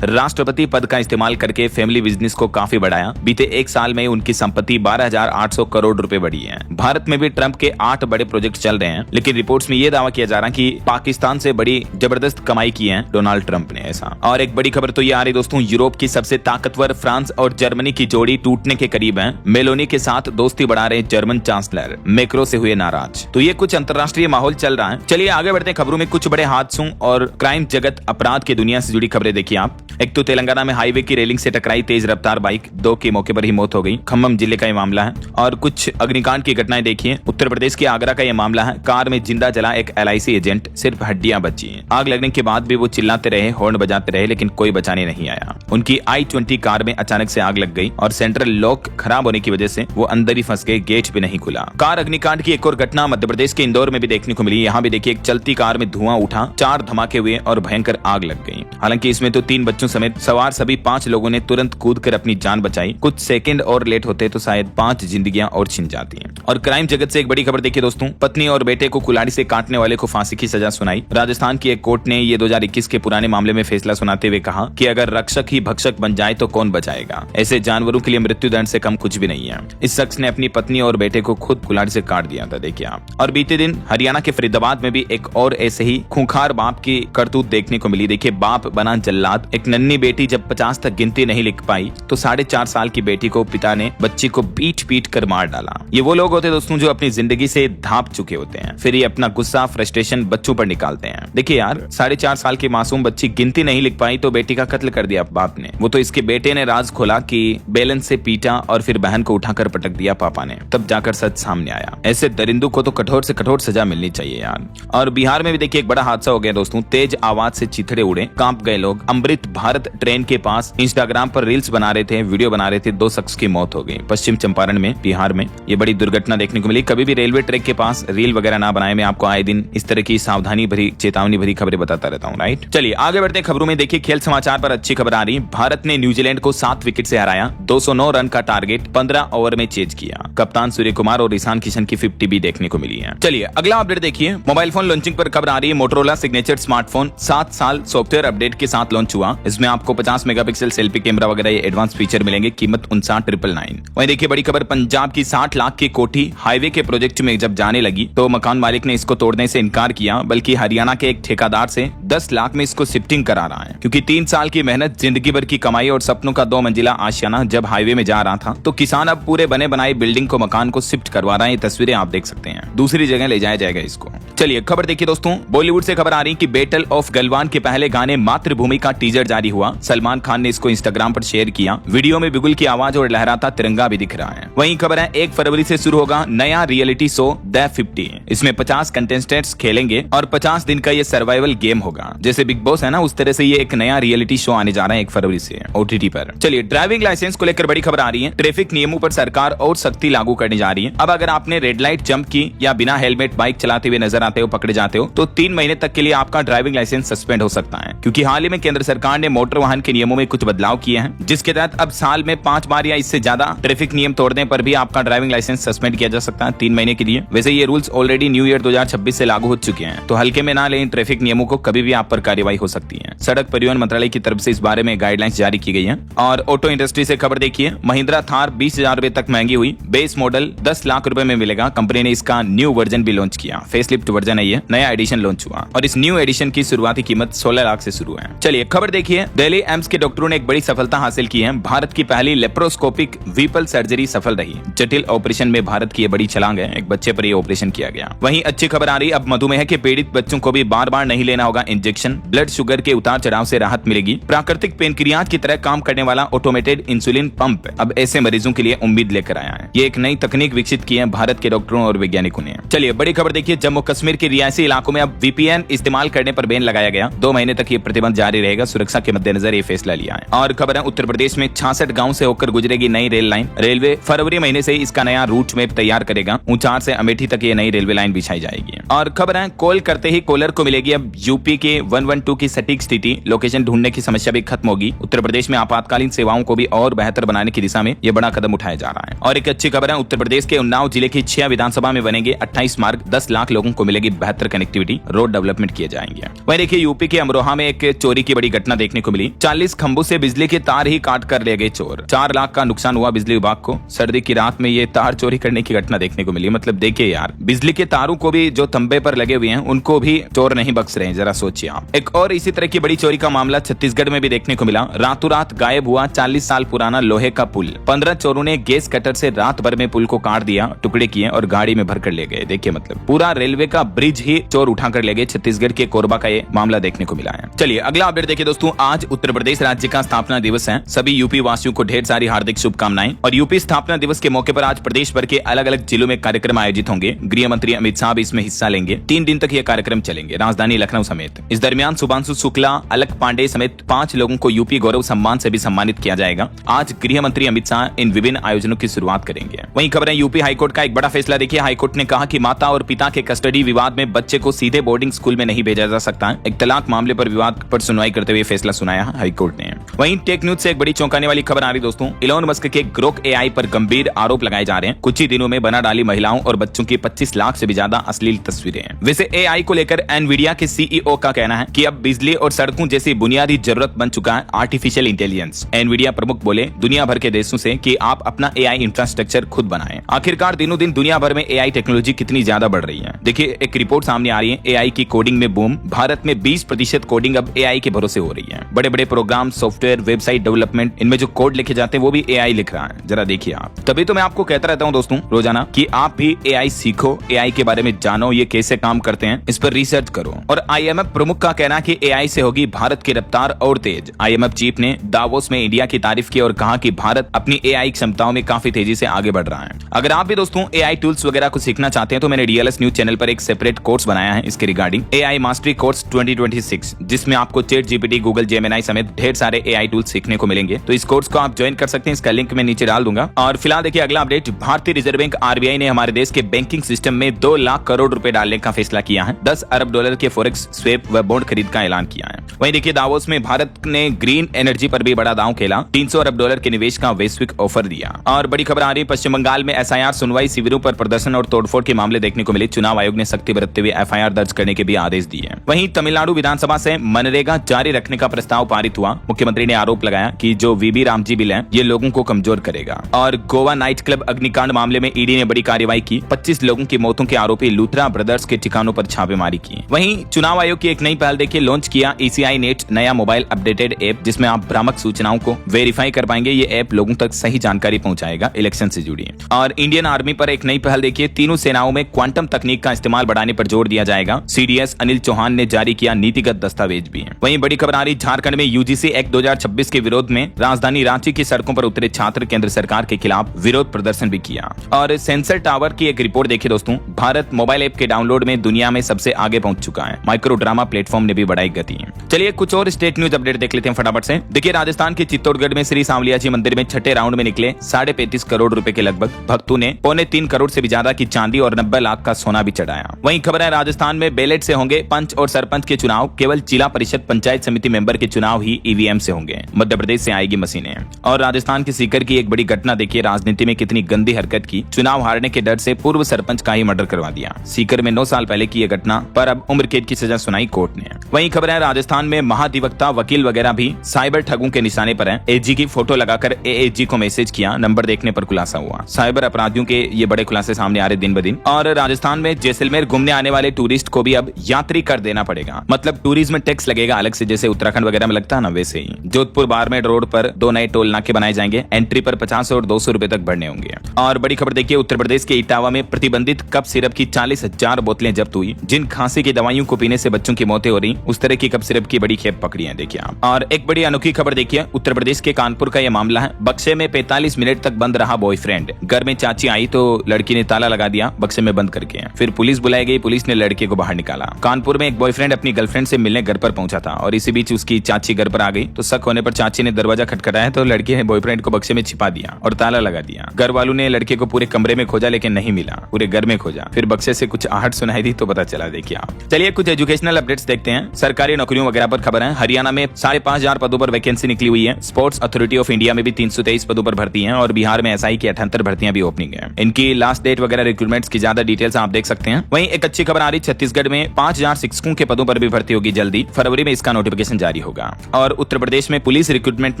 राष्ट्रपति पद का इस्तेमाल करके फैमिली बिजनेस को काफी बढ़ाया। बीते एक साल में उनकी संपत्ति 12,800 करोड़ रुपए बढ़ी है। भारत में भी ट्रंप के 8 बड़े प्रोजेक्ट चल रहे हैं, लेकिन रिपोर्ट्स में यह दावा किया जा रहा है कि पाकिस्तान से बड़ी जबरदस्त कमाई की है डोनाल्ड ट्रंप ने ऐसा। और एक बड़ी खबर तो ये आ रही दोस्तों, यूरोप की सबसे ताकतवर फ्रांस और जर्मनी की जोड़ी टूटने के करीब है। मेलोनी के साथ दोस्ती बढ़ा रहे जर्मन चांसलर, मैक्रो से हुए नाराज। तो ये कुछ अंतरराष्ट्रीय माहौल चल रहा है। चलिए आगे बढ़ते हैं खबरों में। कुछ बड़े हादसों और क्राइम जगत अपराध की दुनिया से जुड़ी खबरें देखिए आप। एक तो तेलंगाना में हाईवे की रेलिंग से टकराई तेज रफ्तार बाइक, 2 की मौके पर ही मौत हो गई। खम्मम जिले का ये मामला है। और कुछ अग्निकांड की घटनाएं देखिए। उत्तर प्रदेश के आगरा का यह मामला है। कार में जिंदा जला एक LIC एजेंट, सिर्फ हड्डियां बची। आग लगने के बाद भी वो चिल्लाते रहे, हॉर्न बजाते रहे, लेकिन कोई बचाने नहीं आया। उनकी I-20 कार में अचानक से आग लग गई और सेंट्रल लॉक खराब होने की वजह से वो अंदर ही फंस गए, गेट भी नहीं खुला। कार अग्निकांड की एक और घटना मध्य प्रदेश के इंदौर में भी देखने को मिली। यहाँ भी देखिए एक चलती कार में धुआं उठा, 4 धमाके हुए और भयंकर आग लग गई। हालांकि इसमें तो 3 बच्चों समेत सवार सभी 5 लोगों ने तुरंत कूदकर अपनी जान बचाई। कुछ सेकंड और लेट होते तो शायद 5 जिंदगियां और छिन जाती हैं। और क्राइम जगत से एक बड़ी खबर देखिए दोस्तों, पत्नी और बेटे को कुल्हाड़ी से काटने वाले को फांसी की सजा सुनाई। राजस्थान की एक कोर्ट ने ये 2021 के पुराने मामले में फैसला सुनाते हुए कहा कि अगर रक्षक ही भक्षक बन जाए तो कौन बचाएगा। ऐसे जानवरों के लिए मृत्यु दंड से कम कुछ भी नहीं है। इस शख्स ने अपनी पत्नी और बेटे को खुद कुल्हाड़ी से काट दिया था, देखिए आप। और बीते दिन हरियाणा के फरीदाबाद में भी एक और ऐसे ही खूंखार बाप की करतूत देखने को मिली। देखिए बाप बना जल्लाद। एक नन्ही बेटी जब 50 तक गिनती नहीं लिख पाई तो 4.5 साल की बेटी को पिता ने बच्ची को पीट कर मार डाला। ये वो लोग होते दोस्तों जो अपनी जिंदगी से धाप चुके होते हैं, फिर ये अपना गुस्सा फ्रस्ट्रेशन बच्चों पर निकालते हैं। देखिए यार, 4.5 साल की मासूम बच्ची गिनती नहीं लिख पाई तो बेटी का कत्ल कर दिया बाप ने। वो तो इसके बेटे ने राज खोला कि बेलन से पीटा और फिर बहन को उठाकर पटक दिया पापा ने, तब जाकर सच सामने आया। ऐसे दरिंदों को तो कठोर से कठोर सजा मिलनी चाहिए यार। और बिहार में भी देखिए एक बड़ा हादसा हो गया दोस्तों। तेज आवाज से चिथड़े उड़े, कांप गए लोग। अमृत भारत ट्रेन के पास इंस्टाग्राम पर रील्स बना रहे थे, वीडियो बना रहे थे, 2 शख्स की मौत हो गई। पश्चिम चंपारण में, बिहार में ये बड़ी दुर्घटना देखने को मिली। कभी भी रेलवे ट्रैक के पास रील वगैरह ना बनाए। मैं आपको आए दिन इस तरह की सावधानी भरी, चेतावनी भरी खबरें बताता रहता हूँ, राइट। चलिए आगे बढ़ते हैं खबरों में। देखिए खेल समाचार पर अच्छी खबर आ रही। भारत ने न्यूजीलैंड को 7 विकेट से हराया। 209 रन का टारगेट 15 ओवर में चेज किया। कप्तान सूर्य कुमार और ईशान किशन की 50 भी देखने को मिली है। चलिए अगला अपडेट देखिए। मोबाइल फोन लॉन्चिंग पर खबर आ रही है। मोटोरोला सिग्नेचर स्मार्टफोन 7 साल सॉफ्टवेयर अपडेट के साथ लॉन्च हुआ। इसमें आपको 50 मेगापिक्सल सेल्फी कैमरा वगैरह ये एडवांस फीचर मिलेंगे। कीमत 59,999। वहीं देखिए बड़ी खबर, पंजाब की 60 लाख की कोठी हाईवे के प्रोजेक्ट में जब जाने लगी तो मकान मालिक ने इसको तोड़ने से इनकार किया, बल्कि हरियाणा के एक ठेकेदार से 10 लाख में इसको शिफ्टिंग करा रहा है। क्योंकि 3 साल की मेहनत, जिंदगी भर की कमाई और सपनों का 2 मंजिला आशियाना जब हाईवे में जा रहा था तो किसान अब पूरे बने बनाए बिल्डिंग को, मकान को शिफ्ट करवा रहा है। ये तस्वीरें आप देख सकते हैं। दूसरी जगह ले जाया जाएगा इसको। चलिए खबर देखिए दोस्तों, बॉलीवुड से खबर आ रही कि बैटल ऑफ गलवान के पहले गाने मातृभूमि का टीजर जारी हुआ। सलमान खान ने इसको इंस्टाग्राम पर शेयर किया। वीडियो में बिगुल की आवाज और लहराता तिरंगा भी दिख रहा है। वहीं खबर है 1 फरवरी से शुरू होगा नया रियलिटी शो द 50। इसमें 50 कंटेस्टेंट्स खेलेंगे और 50 दिन का ये सर्वाइवल गेम होगा। जैसे बिग बॉस है ना, उस तरह से ये एक नया रियलिटी शो आने जा रहा है 1 फरवरी से OTT पर। चलिए ड्राइविंग लाइसेंस को लेकर बड़ी खबर आ रही है। ट्रैफिक नियमों पर सरकार और सख्ती लागू करने जा रही है। अब अगर आपने रेड लाइट जंप की या बिना हेलमेट बाइक चलाते हुए नजर आते हो, पकड़े जाते हो, तो 3 महीने तक के लिए आपका ड्राइविंग लाइसेंस सस्पेंड हो सकता है। क्योंकि हाल ही में केंद्र सरकार ने मोटर वाहन के नियमों में कुछ बदलाव किए हैं, जिसके तहत अब साल में 5 बार या इससे ज्यादा ट्रैफिक नियम तोड़ने पर भी आपका ड्राइविंग लाइसेंस सस्पेंड किया जा सकता है 3 महीने के लिए। वैसे ये रूल्स ऑलरेडी न्यू ईयर 2026 से लागू हो चुके हैं, तो हल्के में ना लें ट्रैफिक नियमों को, कभी भी आप पर कार्रवाई हो सकती है। सड़क परिवहन मंत्रालय की तरफ से इस बारे में गाइडलाइंस जारी की गई है। और ऑटो इंडस्ट्री से खबर देखिए, महिंद्रा थार 20,000 रुपए तक महंगी हुई। बेस मॉडल 10 लाख रुपए में मिलेगा। कंपनी ने इसका न्यू वर्जन भी लॉन्च किया। फेसलिफ्ट वर्जन है ये, नया एडिशन लॉन्च हुआ और इस न्यू एडिशन की शुरुआती कीमत 16 लाख से शुरू है। चलिए खबर देखिए, दिल्ली एम्स के डॉक्टरों ने एक बड़ी सफलता हासिल की है। भारत की पहली लेप्रोस्कोपिक वीपल सर्जरी सफल रही। जटिल ऑपरेशन में भारत की ये बड़ी छलांग है। एक बच्चे पर ये ऑपरेशन किया गया। वहीं अच्छी खबर आ रही, अब मधुमेह के पीड़ित बच्चों को भी बार बार नहीं लेना होगा इंजेक्शन। ब्लड शुगर के उतार चढ़ाव से राहत मिलेगी। प्राकृतिक पेनक्रियाज की तरह काम करने वाला ऑटोमेटेड इंसुलिन पंप अब ऐसे मरीजों के लिए उम्मीद लेकर आया है। ये एक नई तकनीक विकसित की है भारत के डॉक्टरों और वैज्ञानिकों ने। चलिए बड़ी खबर देखिए, जम्मू कश्मीर के रियासी इलाकों में अब VPN इस्तेमाल करने पर बैन लगाया गया। 2 महीने तक ये प्रतिबंध जारी रहेगा। सुरक्षा के मद्देनजर ये फैसला लिया है। और खबर है, उत्तर प्रदेश में 66 गांव से होकर गुजरेगी नई रेल लाइन। रेलवे फरवरी महीने से इसका नया रूट मैप तैयार करेगा। ऊंचार से अमेठी तक ये नई रेलवे लाइन बिछाई जाएगी। और खबर है, कॉल करते ही कॉलर को मिलेगी अब यूपी के 112 की सटीक स्थिति। लोकेशन ढूंढने की समस्या भी खत्म होगी। उत्तर प्रदेश में आपातकालीन सेवाओं को भी और बेहतर बनाने की दिशा में ये बड़ा कदम उठाया जा रहा है। और एक अच्छी खबर है, उत्तर प्रदेश के उन्नाव जिले की 6 विधानसभा में बनेंगे 28 मार्ग। 10 लाख लोगों को मिलेगी बेहतर कनेक्टिविटी। रोड डेवलपमेंट किए जाएंगे। वहीं देखिए यूपी के अमरोहा में एक चोरी की बड़ी घटना देखने को मिली। 40 खंभों से बिजली के तार ही काट कर ले गए चोर। 4 लाख का नुकसान हुआ बिजली विभाग को। सर्दी की रात में ये तार चोरी करने की घटना देखने को मिली। मतलब देखिए यार, बिजली के तारों को भी जो तंबे पर लगे हुए हैं उनको भी चोर नहीं बख्श रहे हैं, जरा सोचिए आप। एक और इसी तरह की बड़ी चोरी का मामला छत्तीसगढ़ में भी देखने को मिला। रातों रात गायब हुआ 40 साल पुराना लोहे का पुल। 15 चोरों ने गैस कटर से रात भर में पुल को काट दिया, टुकड़े किए और गाड़ी में भरकर ले गए। देखिए मतलब पूरा रेलवे का ब्रिज ही चोर उठाकर ले गए। छत्तीसगढ़ के कोरबा का ये मामला देखने को मिला है। चलिए अगला अपडेट देखिए दोस्तों। आज उत्तर प्रदेश राज्य का स्थापना दिवस है। सभी यूपी वासियों को ढेर सारी हार्दिक शुभकामनाएं। और यूपी स्थापना दिवस के मौके पर आज प्रदेश भर के अलग अलग जिलों में कार्यक्रम आयोजित होंगे। गृह मंत्री अमित शाह भी इसमें हिस्सा लेंगे। 3 दिन तक ये कार्यक्रम चलेंगे, राजधानी लखनऊ समेत। इस दरमियान शुभांशु शुक्ला, अलक पांडे समेत 5 लोगों को यूपी गौरव सम्मान से भी सम्मानित किया जाएगा। आज गृह मंत्री अमित शाह इन विभिन्न आयोजनों की शुरुआत करेंगे। वहीं खबर है यूपी हाईकोर्ट का एक बड़ा फैसला। देखिए हाईकोर्ट ने कहा कि माता और पिता के कस्टडी विवाद में बच्चे को सीधे बोर्डिंग स्कूल में नहीं भेजा जा सकता है। एक तलाक मामले पर विवाद पर सुनवाई करते हुए फैसला सुनाया हाईकोर्ट ने। वहीं टेक न्यूज से एक बड़ी चौंकाने वाली खबर आ रही दोस्तों। इलोन मस्क के ग्रोक एआई पर गंभीर आरोप लगाए जा रहे हैं। कुछ ही दिनों में बना डाली महिलाओं और बच्चों की 25 लाख से भी ज्यादा अश्लील तस्वीरें। वैसे एआई को लेकर एनवीडिया के सीईओ का कहना है कि अब बिजली और सड़कों जैसी बुनियादी जरूरत बन चुका है आर्टिफिशियल इंटेलिजेंस। एनवीडिया प्रमुख बोले दुनिया भर के देशों से कि आप अपना एआई इंफ्रास्ट्रक्चर खुद बनाएं। आखिरकार दिनों दिन दुनिया भर में एआई टेक्नोलॉजी कितनी ज्यादा बढ़ रही है। देखिए एक रिपोर्ट सामने आ रही है, एआई की कोडिंग में बूम। भारत में 20% कोडिंग अब एआई के भरोसे हो रही है। बड़े बड़े प्रोग्राम, सॉफ्टवेयर, वेबसाइट डेवलपमेंट, इनमें जो कोड लिखे जाते हैं वो भी एआई लिख रहा है। जरा देखिए आप। तभी तो मैं आपको कहता रहता हूं दोस्तों रोजाना कि आप भी एआई सीखो, एआई के बारे में जानो, ये कैसे काम करते हैं इस पर रिसर्च करो। और आईएमएफ प्रमुख का कहना है कि एआई से होगी भारत की रफ्तार और तेज। आईएमएफ चीफ ने दावोस में इंडिया की तारीफ की और कहा कि भारत अपनी एआई क्षमताओं में काफी तेजी से आगे बढ़ रहा है। अगर आप भी दोस्तों एआई टूल्स वगैरह को सीखना चाहते हैं तो मैंने डीएलएस न्यूज चैनल पर एक सेपरेट कोर्स बनाया है इसके रिगार्डिंग, एआई मास्टरी कोर्स 2026, जिसमें आपको चैट जीपीटी, गूगल जेमिनी समेत ढेर सारे एआई टूल्स सीखने को मिलेंगे। तो इस कोर्स को आप ज्वाइन कर सकते हैं, इसका लिंक मैं नीचे डाल दूंगा। और फिलहाल देखिए अगला अपडेट। भारतीय रिजर्व बैंक आरबीआई ने हमारे देश के बैंकिंग सिस्टम में 2 लाख करोड़ रुपए डालने का फैसला किया है। 10 अरब डॉलर के फॉरेक्स स्वैप व बॉन्ड खरीद का ऐलान किया है। वहीं देखिए दावोस में भारत ने ग्रीन एनर्जी पर भी बड़ा दांव खेला। 300 अरब डॉलर के निवेश का वैश्विक ऑफर दिया। और बड़ी खबर आ रही है, पश्चिम बंगाल में एसआईआर सुनवाई शिविरों पर प्रदर्शन और तोड़फोड़ के मामले देखने को मिले। चुनाव आयोग ने सख्ती बरतते हुए एफआईआर दर्ज करने के भी आदेश दिए। वहीं तमिलनाडु विधानसभा से मनरेगा जारी रखने का प्रस्ताव पारित हुआ। मुख्यमंत्री ने आरोप लगाया कि जो वीबी रामजी बिल है ये लोगों को कमजोर करेगा। और गोवा नाइट क्लब अग्निकांड मामले में ईडी ने बड़ी कार्रवाई की। 25 लोगों की मौतों के आरोपी लूथरा ब्रदर्स के ठिकानों पर छापेमारी की। वहीं चुनाव आयोग की एक नई पहल देखिए, लॉन्च किया ईसीआई नेट, नया मोबाइल अपडेटेड ऐप जिसमें आप भ्रामक सूचनाओं को वेरीफाई कर पाएंगे। ये ऐप लोगों तक सही जानकारी पहुंचाएगा इलेक्शन से जुड़ी। और इंडियन आर्मी पर एक नई पहल देखिए, तीनों सेनाओं में क्वांटम तकनीक का इस्तेमाल बढ़ाने पर जोर दिया जाएगा। सीडीएस अनिल चौहान ने जारी किया नीतिगत दस्तावेज भी। वहीं बड़ी खबर आ रही, झारखंड में यूजीसी एक्ट 2026 के विरोध में राजधानी रांची की सड़कों पर उतरे छात्र केंद्र सरकार के खिलाफ विरोध प्रदर्शन भी किया। और सेंसर टावर की एक रिपोर्ट देखिए दोस्तों, भारत मोबाइल ऐप के डाउनलोड में दुनिया में सबसे आगे पहुंच चुका है। माइक्रो ड्रामा प्लेटफॉर्म ने भी बढ़ाई गति। चलिए कुछ और स्टेट न्यूज अपडेट देख लेते हैं फटाफट से। देखिए राजस्थान के चित्तौड़गढ़ में श्री सांवलिया जी मंदिर में छठे राउंड में निकले 35.5 करोड़ रुपए के लगभग भक्तों ने 3.25 करोड़ से भी ज्यादा की चांदी और 90 लाख का सोना भी चढ़ाया। वहीं खबर है राजस्थान में बैलेट से होंगे पंच और सरपंच के चुनाव, केवल जिला परिषद पंचायत समिति मेंबर के चुनाव ही ईवीएम से होंगे। मध्य प्रदेश से आएगी मशीनें। और राजस्थान के सीकर की एक बड़ी घटना देखिए, राजनीति में कितनी गंदी हरकत की। चुनाव हारने के डर से पूर्व सरपंच का ही मर्डर करवा दिया। सीकर में 9 साल पहले की यह घटना पर अब उम्र कैद की सजा सुनाई कोर्ट ने। वहीं खबर है राजस्थान में महाधिवक्ता, वकील वगैरह भी साइबर ठगों के निशाने पर हैं। एजी की फोटो लगाकर एएजी को मैसेज किया, नंबर देखने पर खुलासा हुआ। साइबर अपराधियों के ये बड़े खुलासे सामने आ रहे दिन ब दिन। और राजस्थान में जैसलमेर घूमने आने वाले टूरिस्ट को भी अब यात्री कर देना पड़ेगा। मतलब टूरिज्म टैक्स लगेगा अलग से, जैसे उत्तराखंड वगैरह में लगता है ना वैसे ही। जोधपुर बाड़मेर रोड पर 2 नए टोल नाके बनाए जाएंगे। एंट्री पर 50 और 200 रुपए तक भरने होंगे। और बड़ी खबर देखिए, उत्तर प्रदेश के इटावा में प्रतिबंधित कप सिरप की 40,000 बोतलें जब्त हुई। जिन खांसी की दवाइयों को पीने से बच्चों की मौतें हो रही, उस तरह की कप सिरप की बड़ी खेप पकड़ी है देखिए आप। और एक बड़ी अनोखी खबर देखिए, उत्तर प्रदेश के कानपुर का यह मामला है। बक्से में 45 मिनट तक बंद रहा बॉयफ्रेंड। घर में चाची आई तो लड़की ने ताला लगा दिया बक्से में बंद करके। फिर पुलिस बुलाई गई, पुलिस ने लड़के को बाहर निकाला। कानपुर में एक बॉयफ्रेंड अपनी गर्लफ्रेंड से मिलने घर पर पहुंचा था और इसी बीच उसकी चाची घर पर आ गई। तो शक होने पर चाची ने दरवाजा खटखटाया तो लड़के ने बॉयफ्रेंड को बक्से में छिपा दिया और ताला लगा दिया। घर वालों ने लड़के को पूरे कमरे में खोजा लेकिन नहीं मिला, पूरे घर में खोजा। फिर बक्से से कुछ आहट सुनाई दी तो पता चला देखिए आप। चलिए कुछ एजुकेशनल अपडेट्स देखते हैं। सरकारी नौकरियों वगैरह पर खबर है। हरियाणा में 5,500 पदों पर वैकेंसी निकली हुई है। स्पोर्ट्स अथॉरिटी ऑफ इंडिया में भी 323 पदों पर भर्ती है। और बिहार में एसआई की 78 भर्तियां भी ओपनिंग है। इनकी लास्ट डेट वगैरह रिक्रूटमेंट्स की ज्यादा डिटेल्स आप देख सकते हैं। वहीं एक अच्छी खबर आ रही, छत्तीसगढ़ छत्तीसगढ़ में 5000 शिक्षकों के पदों पर भी भर्ती होगी जल्दी, फरवरी में इसका नोटिफिकेशन जारी होगा। और उत्तर प्रदेश में पुलिस रिक्रूटमेंट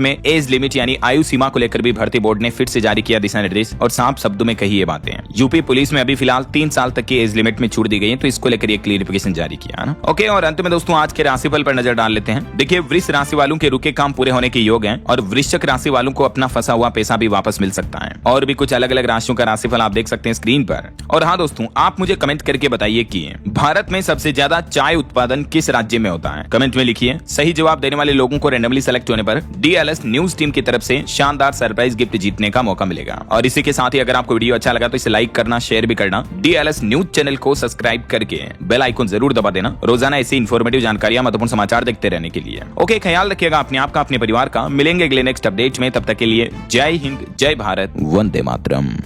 में एज लिमिट यानी आयु सीमा को लेकर भी भर्ती बोर्ड ने फिर से जारी किया दिशा निर्देश और साफ शब्दों में कही ये बातें। यूपी पुलिस में अभी फिलहाल 3 साल तक की एज लिमिट में छूट दी गई है, तो इसको लेकर ये क्लियरिफिकेशन जारी किया ना। ओके, और अंत में दोस्तों आज के राशिफल पर नजर डाल लेते हैं। देखिए, वृष राशि वालों के रुके काम पूरे होने के योग हैं और वृश्चिक राशि वालों को अपना फंसा हुआ पैसा भी वापस मिल सकता है। और भी कुछ अलग अलग राशियों का राशिफल आप देख सकते हैं स्क्रीन पर। और हाँ दोस्तों, आप मुझे कमेंट करके बताइए कि भारत में सबसे ज्यादा चाय उत्पादन किस राज्य में होता है। कमेंट में लिखिए। सही जवाब देने वाले लोगों को रैंडमली सेलेक्ट होने पर DLS न्यूज टीम की तरफ से शानदार सरप्राइज गिफ्ट जीतने का मौका मिलेगा। और इसी के साथ ही अगर आपको वीडियो अच्छा लगा तो इसे लाइक करना, शेयर भी करना, DLS न्यूज चैनल को सब्सक्राइब करके बेल आइकन जरूर दबा देना रोजाना ऐसी इन्फॉर्मेटिव जानकारियां, महत्वपूर्ण समाचार देखते रहने के लिए। ओके, ख्याल रखिएगा अपने आप का, अपने परिवार का। मिलेंगे अगले नेक्स्ट अपडेट में, तब तक के लिए जय हिंद, जय भारत, वंदे मातरम।